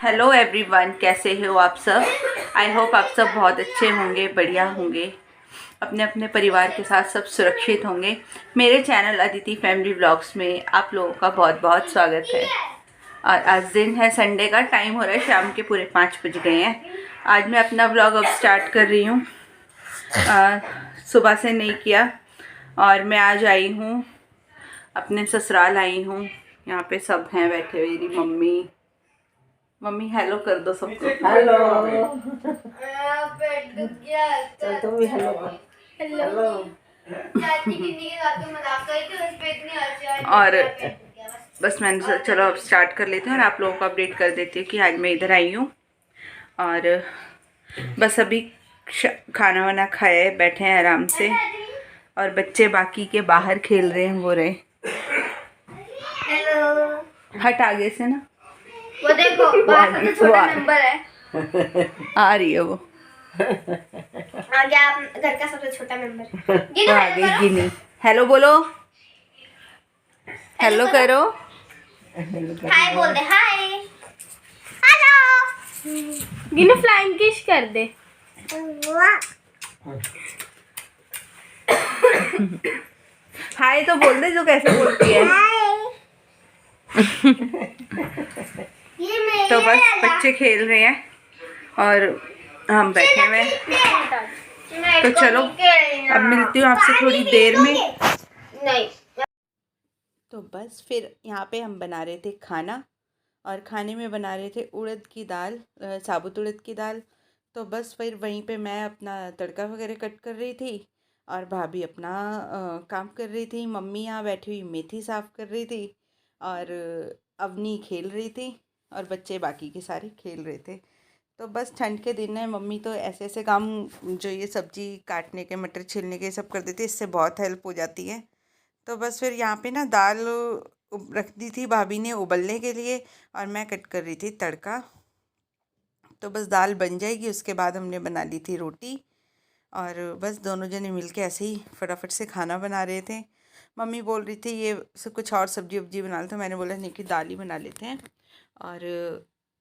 Hello everyone, कैसे हो आप सब। आई होप आप सब बहुत अच्छे होंगे, बढ़िया होंगे, अपने अपने परिवार के साथ सब सुरक्षित होंगे। मेरे चैनल अदिति फैमिली व्लॉग्स में आप लोगों का बहुत बहुत स्वागत है। और आज दिन है संडे का, टाइम हो रहा है शाम के पूरे 5 बज गए हैं। आज मैं अपना व्लॉग अब स्टार्ट कर रही हूँ। सुबह से नहीं किया और मैं आज आई हूँ, अपने ससुराल आई हूँ। यहाँ पे सब हैं बैठे, मेरी मम्मी हेलो कर दो सबको। हेलो। चल तुम भी हेलो हेलो। और बस मैंने सोचा चलो अब स्टार्ट कर लेते हैं और आप लोगों को अपडेट कर देती हूँ कि आज मैं इधर आई हूँ। और बस अभी खाना वाना खाया है, बैठे हैं आराम से। और बच्चे बाकी के बाहर खेल रहे हैं, वो रहे। हट आगे से ना, वो देखो सबसे छोटा नंबर है। आ रही है वो आगे आप घर का सबसे छोटा नंबर वो आ गई गिनी। हेलो बोलो, हेलो करो, हाय बोल दे, हाय हेलो। गिनो फ्लाइंग किस कर दे। हाय तो बोल दे, जो कैसे बोलती है। तो बस बच्चे खेल रहे हैं और हम बैठे हुए हैं। तो चलो अब मिलती हूँ आपसे थोड़ी देर में। नहीं तो बस फिर यहाँ पे हम बना रहे थे खाना, और खाने में बना रहे थे उड़द की दाल, साबुत उड़द की दाल। तो बस फिर वहीं पे मैं अपना तड़का वगैरह कट कर रही थी और भाभी अपना काम कर रही थी। मम्मी यहाँ बैठी हुई मेथी साफ़ कर रही थी और अवनी खेल रही थी और बच्चे बाकी के सारे खेल रहे थे। तो बस ठंड के दिन है, मम्मी तो ऐसे ऐसे काम, जो ये सब्ज़ी काटने के, मटर छीलने के, सब कर देती है, इससे बहुत हेल्प हो जाती है। तो बस फिर यहाँ पे ना दाल रख दी थी भाभी ने उबलने के लिए और मैं कट कर रही थी तड़का। तो बस दाल बन जाएगी, उसके बाद हमने बना ली थी रोटी। और बस दोनों जने मिलके ऐसे ही फटाफट से खाना बना रहे थे। मम्मी बोल रही थी ये सब कुछ और सब्जी वब्जी बना लो, तो मैंने बोला नहीं कि दाल ही बना लेते हैं और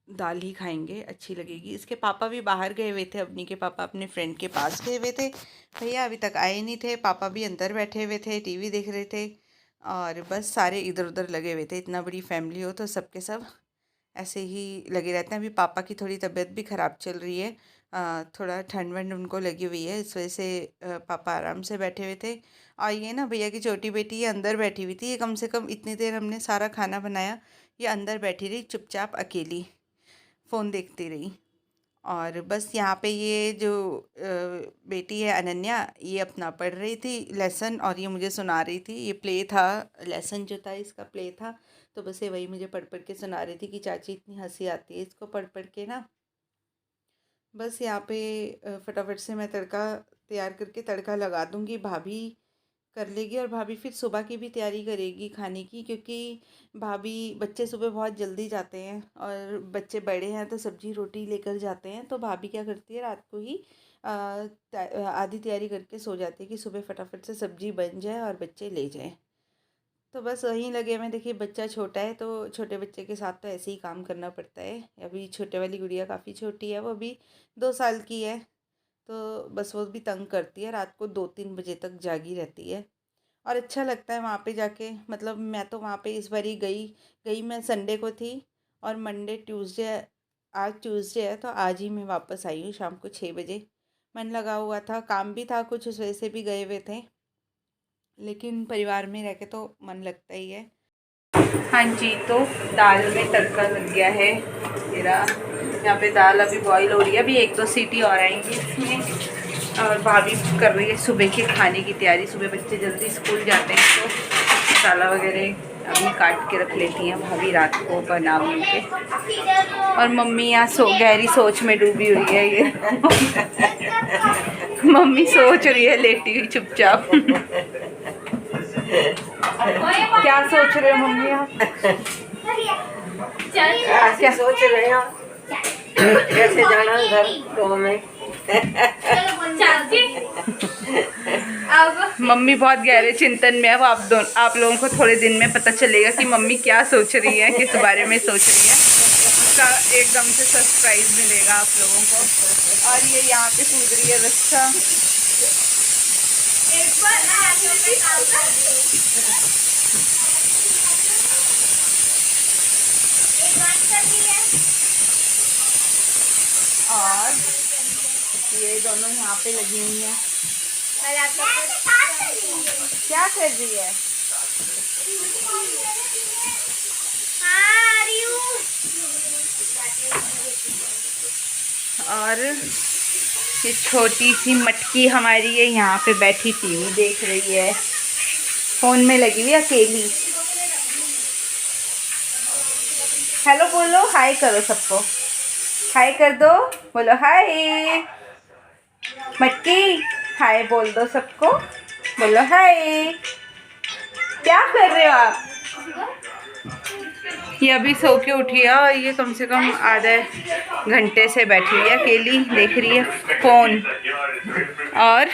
दाल ही खाएंगे, अच्छी लगेगी। इसके पापा भी बाहर गए हुए थे, अपनी के पापा अपने फ्रेंड के पास गए हुए थे। भैया अभी तक आए नहीं थे, पापा भी अंदर बैठे हुए थे, टीवी देख रहे थे। और बस सारे इधर उधर लगे हुए थे। इतना बड़ी फैमिली हो तो सबके सब ऐसे ही लगे रहते हैं। अभी पापा की थोड़ी तबीयत भी ख़राब चल रही है, थोड़ा ठंड वंड उनको लगी हुई है, इस वजह से पापा आराम से बैठे हुए थे। और ये ना भैया की छोटी बेटी ये अंदर बैठी हुई थी। ये कम से कम इतनी देर हमने सारा खाना बनाया, ये अंदर बैठी रही चुपचाप अकेली, फ़ोन देखती रही। और बस यहाँ पे ये जो बेटी है अनन्या, ये अपना पढ़ रही थी लेसन और ये मुझे सुना रही थी। ये प्ले था, लेसन जो था इसका प्ले था। तो बस ये वही मुझे पढ़ पढ़ के सुना रही थी कि चाची इतनी हंसी आती है इसको पढ़ पढ़ के ना। बस यहाँ पे फटाफट से मैं तड़का तैयार करके तड़का लगा दूँगी, भाभी कर लेगी। और भाभी फिर सुबह की भी तैयारी करेगी खाने की, क्योंकि भाभी, बच्चे सुबह बहुत जल्दी जाते हैं और बच्चे बड़े हैं तो सब्जी रोटी लेकर जाते हैं। तो भाभी क्या करती है, रात को ही आधी तैयारी करके सो जाती है कि सुबह फटाफट से सब्जी बन जाए और बच्चे ले जाएं। तो बस वहीं लगे मैं। देखिए बच्चा छोटा है तो छोटे बच्चे के साथ तो ऐसे ही काम करना पड़ता है। अभी छोटे वाली गुड़िया काफ़ी छोटी है, वो अभी 2 साल की है। तो बस वो भी तंग करती है, रात को 2-3 बजे तक जागी रहती है। और अच्छा लगता है वहाँ पे जाके। मतलब मैं तो वहाँ पे इस बारी गई मैं संडे को थी और मंडे ट्यूसडे, आज ट्यूसडे है तो आज ही मैं वापस आई हूँ शाम को 6 बजे। मन लगा हुआ था, काम भी था कुछ, उस वजह से भी गए हुए थे, लेकिन परिवार में रह के तो मन लगता ही है। हाँ जी, तो दाल में तड़का लग गया है मेरा। यहाँ पे दाल अभी बॉईल हो रही है, अभी 1-2 सीटी और आएंगी इसमें। और भाभी कर रही है सुबह के खाने की तैयारी। सुबह बच्चे जल्दी स्कूल जाते हैं तो मसाला वगैरह अभी काट के रख लेती हैं भाभी, रात को बना बन के। और मम्मी यहाँ गहरी सोच में डूबी हुई है ये मम्मी सोच रही है लेटी हुई चुपचाप क्या सोच रहे हो मम्मी आप? क्या सोच रहे हो? कैसे जाना घर तो में? मम्मी बहुत गहरे चिंतन में है। अब आप लोगों को थोड़े दिन में पता चलेगा कि मम्मी क्या सोच रही है, किस बारे में सोच रही है। का एकदम से सरप्राइज मिलेगा आप लोगों को। और ये यहाँ पे कूद रही है रस्सा। और ये दोनों यहाँ पे लगी हुई हैं। क्या कर रही है? और ये छोटी सी मटकी हमारी है, यहाँ पे बैठी टीवी देख रही है, फोन में लगी हुई अकेली। हेलो बोलो, हाय करो सबको, हाय कर दो, बोलो हाय। मटकी हाय बोल दो सबको, बोलो हाय। क्या कर रहे हो आप? ये अभी सो के उठी है और ये कम से कम आधे घंटे से बैठी है अकेली, देख रही है फोन। और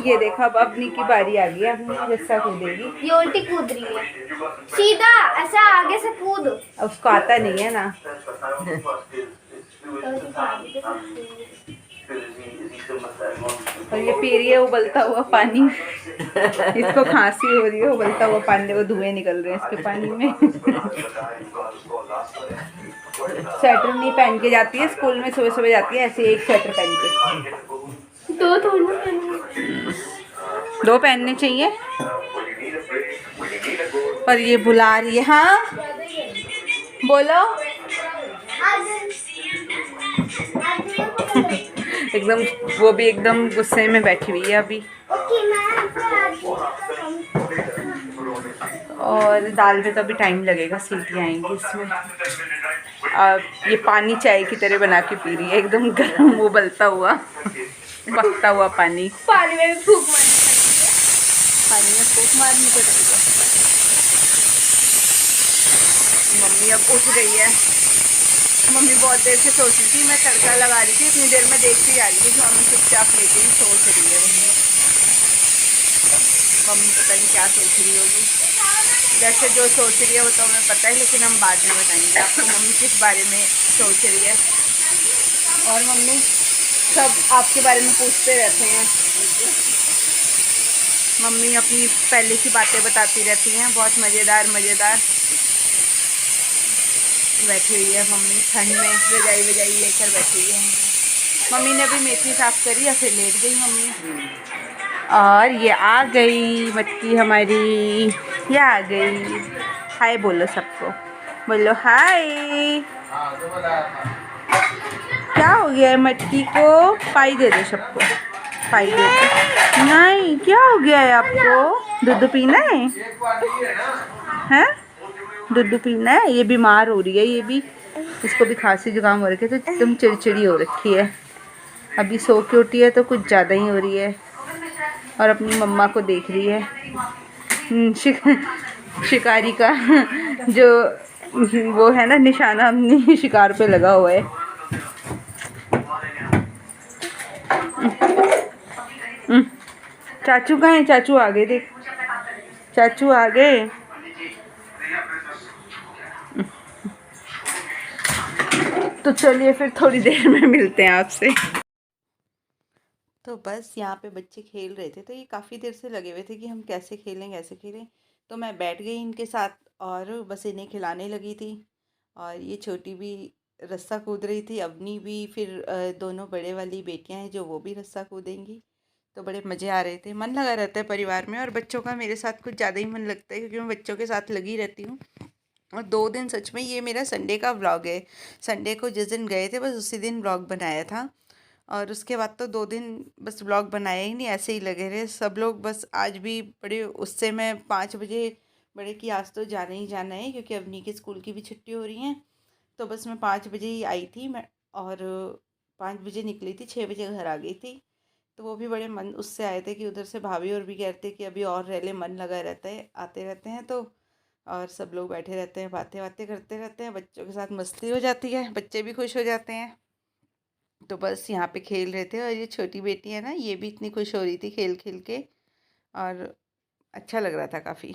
ये देखो अब अपनी की बारी आ गई है, अपनी रस्सा कूदेगी। ये उल्टी कूद रही है, सीधा ऐसा आगे से कूद। अब उसको आता नहीं है ना। और ये पी रही है उबलता हुआ पानी। इसको खांसी हो रही है, उबलता हुआ पानी, वो धुएं निकल रहे हैं इसके पानी में। स्वेटर नहीं पहन के जाती है स्कूल में, सुबह सुबह जाती है ऐसे एक स्वेटर पहन के। दो पहनने चाहिए। पर ये बुला रही है। हाँ बोलो। एकदम वो भी एकदम गुस्से में बैठी हुई है अभी। और दाल में तो अभी टाइम लगेगा, सीटी आएंगी इसमें। अब ये पानी चाय की तरह बना के पी रही है, एकदम गर्म उबलता हुआ पकता हुआ पानी। पानी में भी फूंक मारनी पड़ती है। पानी में फूंक मारनी पड़ती है। मम्मी अब उठ गई है। मम्मी बहुत देर से सोच रही थी, मैं तड़का लगा रही थी, इतनी देर में देखती जा रही थी कि मम्मी चुपचाप लेके ही सोच रही है। मम्मी पता नहीं क्या सोच रही होगी। जैसे जो सोच रही है वो तो हमें पता है, लेकिन हम बाद में बताएंगे आपको मम्मी किस बारे में सोच रही है। और मम्मी सब आपके बारे में पूछते रहते हैं। मम्मी अपनी पहले की बातें बताती रहती हैं, बहुत मज़ेदार बैठी हुई है मम्मी। ठंड में रजाई लेकर बैठी हुई है मम्मी। ने अभी मेथी साफ़ करी या फिर लेट गई मम्मी। और ये आ गई मटकी हमारी, ये आ गई। हाय बोलो सबको, बोलो हाय। क्या हो गया है मटकी को? पाई दे दो सबको, पाई दे दो। नहीं, क्या हो गया है आपको? दूध पीना है? हैं? दूध पीना है? ये बीमार हो रही है, ये भी, इसको भी खांसी जुकाम हो रखी है, तो एकदम चिड़चिड़ी हो रखी है। अभी सो के उठी है तो कुछ ज़्यादा ही हो रही है। और अपनी मम्मा को देख रही है। शिकारी का जो वो है ना निशाना, अपनी शिकार पे लगा हुआ है। चाचू कहाँ है? चाचू आ गए, देख चाचू आ गए। तो चलिए फिर थोड़ी देर में मिलते हैं आपसे। तो बस यहाँ पे बच्चे खेल रहे थे, तो ये काफ़ी देर से लगे हुए थे कि हम कैसे खेलें। तो मैं बैठ गई इनके साथ और बस इन्हें खिलाने लगी थी। और ये छोटी भी रस्सा कूद रही थी, अवनी भी, फिर दोनों बड़े वाली बेटियां हैं जो वो भी रस्सा कूदेंगी। तो बड़े मज़े आ रहे थे। मन लगा रहता है परिवार में, और बच्चों का मेरे साथ कुछ ज़्यादा ही मन लगता है क्योंकि मैं बच्चों के साथ लगी रहती हूँ। और 2 दिन सच में, ये मेरा संडे का व्लॉग है। संडे को जिस दिन गए थे बस उसी दिन व्लॉग बनाया था, और उसके बाद तो 2 दिन बस व्लॉग बनाया ही नहीं, ऐसे ही लगे रहे सब लोग। बस आज भी बड़े उससे मैं 5 बजे बड़े कि आज तो जाना ही जाना है क्योंकि अवनी के स्कूल की भी छुट्टी हो रही हैं। तो बस मैं 5 बजे ही आई थी मैं, और 5 बजे निकली थी, 6 बजे घर आ गई थी। तो वो भी बड़े मन उससे आए थे कि उधर से भाभी और भी कहते कि अभी और रह ले, मन लगा रहता है, आते रहते हैं तो। और सब लोग बैठे रहते हैं, बातें करते रहते हैं, बच्चों के साथ मस्ती हो जाती है, बच्चे भी खुश हो जाते हैं। तो बस यहाँ पे खेल रहे थे। और ये छोटी बेटी है ना, ये भी इतनी खुश हो रही थी खेल खेल के, और अच्छा लग रहा था काफ़ी।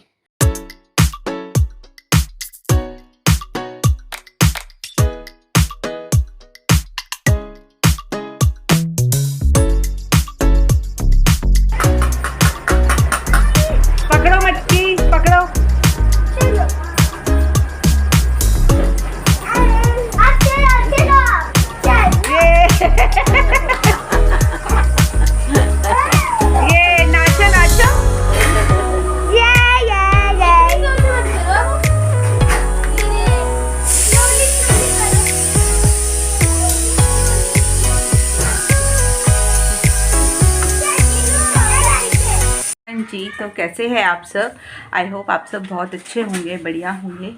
तो कैसे हैं आप सब? आई होप आप सब बहुत अच्छे होंगे, बढ़िया होंगे।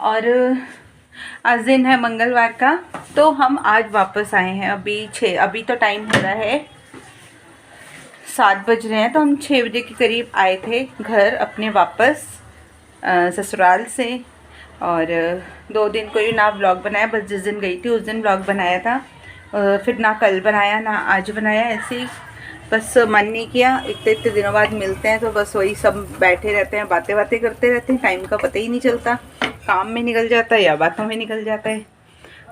और आज दिन है मंगलवार का, तो हम आज वापस आए हैं। अभी तो टाइम हो रहा है 7 बज रहे हैं, तो हम 6 बजे के करीब आए थे घर अपने वापस ससुराल से। और 2 दिन कोई ना व्लॉग बनाया, बस जिस दिन गई थी उस दिन व्लॉग बनाया था। फिर ना कल बनाया ना आज बनाया, ऐसे ही बस मन नहीं किया। इतने दिनों बाद मिलते हैं तो बस वही सब बैठे रहते हैं, बातें करते रहते हैं। टाइम का पता ही नहीं चलता, काम में निकल जाता है या बातों में निकल जाता है।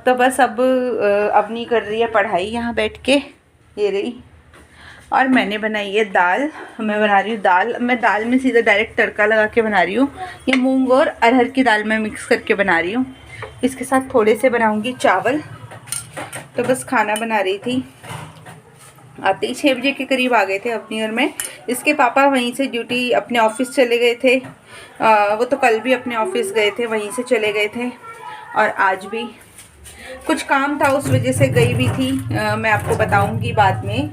तो बस अब नहीं कर रही है पढ़ाई यहाँ बैठ के, ये रही। और मैंने बनाई है दाल। मैं बना रही हूँ दाल। मैं दाल में सीधा डायरेक्ट तड़का लगा के बना रही हूँ। ये मूंग और अरहर की दाल मैं मिक्स करके बना रही हूँ। इसके साथ थोड़े से बनाऊँगी चावल। तो बस खाना बना रही थी। आते ही 6 बजे के करीब आ गए थे अपने घर में। इसके पापा वहीं से ड्यूटी अपने ऑफिस चले गए थे। वो तो कल भी अपने ऑफिस गए थे, वहीं से चले गए थे। और आज भी कुछ काम था, उस वजह से गई भी थी। मैं आपको बताऊंगी बाद में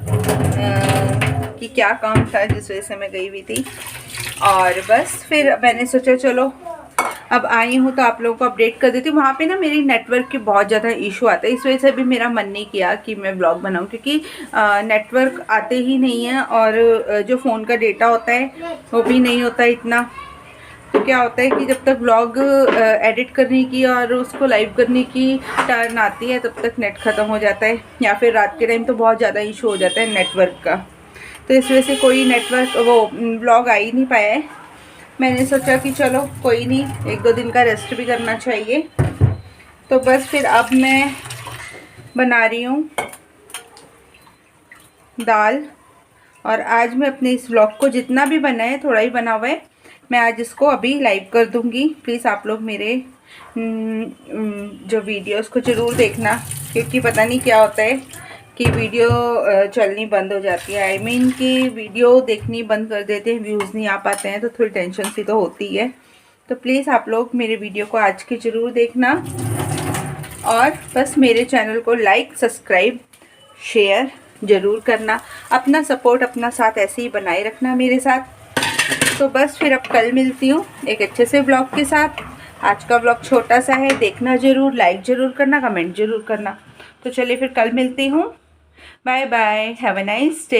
कि क्या काम था जिस वजह से मैं गई हुई थी। और बस फिर मैंने सोचा चलो अब आई हूँ तो आप लोगों को अपडेट कर देती हूँ। वहाँ पे ना मेरी नेटवर्क की बहुत ज़्यादा इशू आता है, इस वजह से भी मेरा मन नहीं किया कि मैं ब्लॉग बनाऊँ, क्योंकि नेटवर्क आते ही नहीं है। और जो फ़ोन का डेटा होता है वो भी नहीं होता इतना। तो क्या होता है कि जब तक ब्लॉग एडिट करने की और उसको लाइव करने की टर्न आती है तब तक नेट ख़त्म हो जाता है, या फिर रात के टाइम तो बहुत ज़्यादा इशू हो जाता है नेटवर्क का। तो इस वजह से कोई नेटवर्क वो ब्लॉग आ ही नहीं पाया है। मैंने सोचा कि चलो कोई नहीं, 1-2 दिन का रेस्ट भी करना चाहिए। तो बस फिर अब मैं बना रही हूँ दाल। और आज मैं अपने इस व्लॉग को जितना भी बना है, थोड़ा ही बना हुआ है, मैं आज इसको अभी लाइव कर दूँगी। प्लीज़ आप लोग मेरे जो वीडियोस को ज़रूर देखना, क्योंकि पता नहीं क्या होता है कि वीडियो चलनी बंद हो जाती है। आई मीन कि वीडियो देखनी बंद कर देते हैं, व्यूज़ नहीं आ पाते हैं, तो थोड़ी टेंशन सी तो होती है। तो प्लीज़ आप लोग मेरे वीडियो को आज के ज़रूर देखना। और बस मेरे चैनल को लाइक, सब्सक्राइब, शेयर ज़रूर करना। अपना सपोर्ट, अपना साथ ऐसे ही बनाए रखना मेरे साथ। तो बस फिर अब कल मिलती हूँ एक अच्छे से ब्लॉग के साथ। आज का ब्लॉग छोटा सा है, देखना ज़रूर, लाइक ज़रूर करना, कमेंट ज़रूर करना। तो चलिए फिर कल मिलती हूँ। Bye bye, have a nice day.